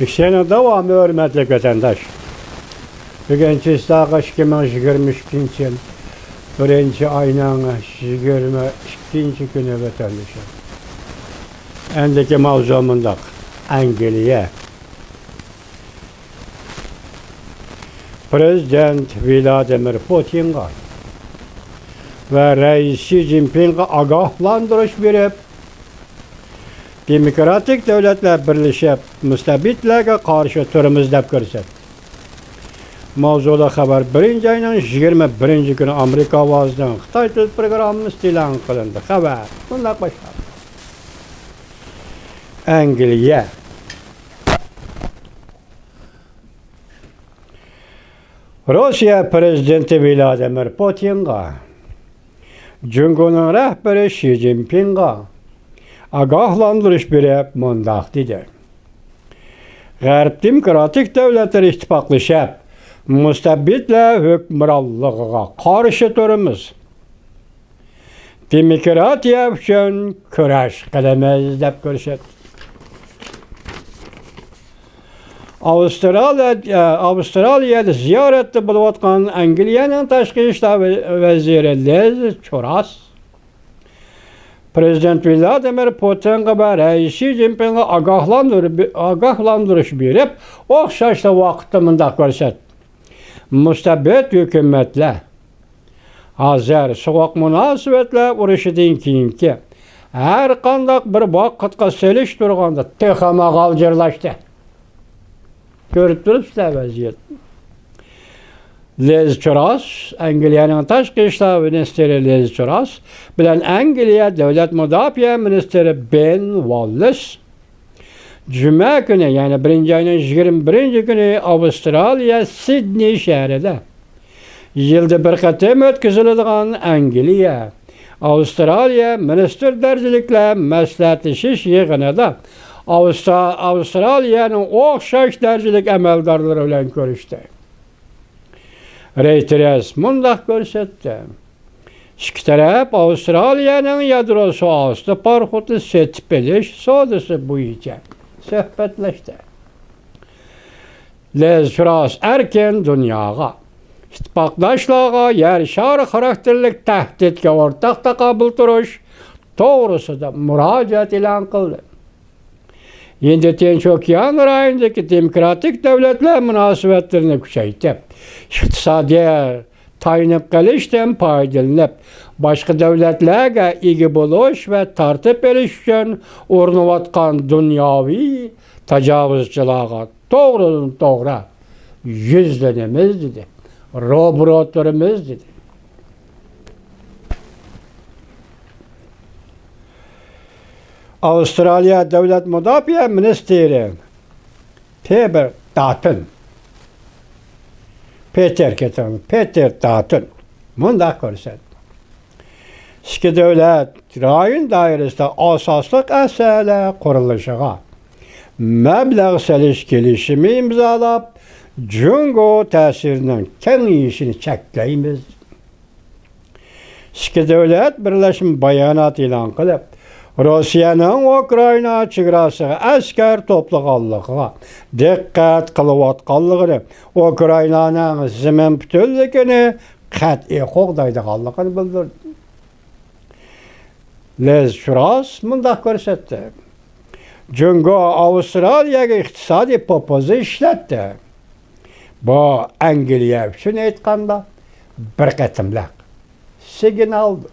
İşine devamı hürmetli vatandaş. Bugün çistağı 2022 yıl 1. ayının 22. günü vatandaşım. Endeki mavzumunda Angliya. Prezident Vladimir Putin'ga ve Reis Xi Jinping'e agahlandırış verip demokratik devletler birleşip müstabitlerge karşı turumuz dep ko'rsatdi. Mavzuda xabar 1. ayının 21. günü Amerika ovozdan Xitoy til programmasi e'lon qilindi. Xabar bunday boshlanadi. Angliya Rusya prezidenti Vladimir Putin'ga Cumhuriyet rahbari Xi Jinping'ga agahlandırış berip mundaq dedi. G'arb demokratik devletler ittifaqlashib mustabidlar hukmronligiga qarshi turamiz. Demokratiya uchun kurash qilamiz deb ko'rsatdi. Avustraliyada ziyoratda bo'layotgan Angliyaning tashqi ishlar vaziri Liz Truss Prezident Vladimir Putin'ga ve Reis Xi Jinping'e agahlandırış berip o'xshashli vaqtda mundaq ko'rsatdi. Mustabid hukumatlar hozir sovuq munosabatlar urushidan keyingi har qanday bir vaqtga selish turganda texama g'aljirlashdi. Ko'rib turibsizlar vaziyatni. Liz Truss, Angliyaning tashqi ishlar ministri Liz Truss bilan Angliya davlat mudofaa ministri Ben Wallace Cuma günü yani 1. ayının 21. günü Avustraliya Sydney şehrida yılda bir qatam o'tkaziladigan Angliya Avustraliya ministr darajaliklar maslahatlashish yig'inida Avustraliyaning o'xshash darajalik amaldorlari bilan ko'rishdi. Reuters mundaq ko'rsatdi. İki taraf Avustraliyaning yadro sohasida parxodni setib olish savdosi bo'yicha suhbatlashdi. Liz Truss erkin dunyoga, ittifoqdoshlarga yer shari xarakterlik tahdidga o'rtaq taqobil turish to'g'risida murojaat e'lon qildi. Endi Tinch okean rayonidagi demokratik davlatlar munosabatlarini kuchaytirib, iqtisodiy tayinib qilishdan foydalanib, boshqa davlatlarga ega bo'lish va tartib berish uchun o'rnayotgan dunyoviy tajovuzchilarga to'g'ridan-to'g'ri yuzlanamiz dedi. Ro'baro turamiz dedi. Avustraliya Davlat Mudofaa Ministri Peter Dutton mundaq ko'rsatdi. İki davlat rayon doirasida asosli asarlar qurilishiga mablag' solish kelishimi imzolab, Jungo ta'sirining kengayishini cheklaymiz. İki davlat birlashma bayonot e'lon qilib, Rusiyaning Ukraina chegarasiga askar to'plaganligiga diqqat qilayotganligini, Ukrainaning zamin butunligini qat'iy qo'g'daydiganligini bildirdi. Liz Truss mundaq ko'rsatdi. Jungo Avustraliyaga iqtisodiy popuza ishlatdi. Bu Angliya uchun aytganda bir qatimliq signaldir.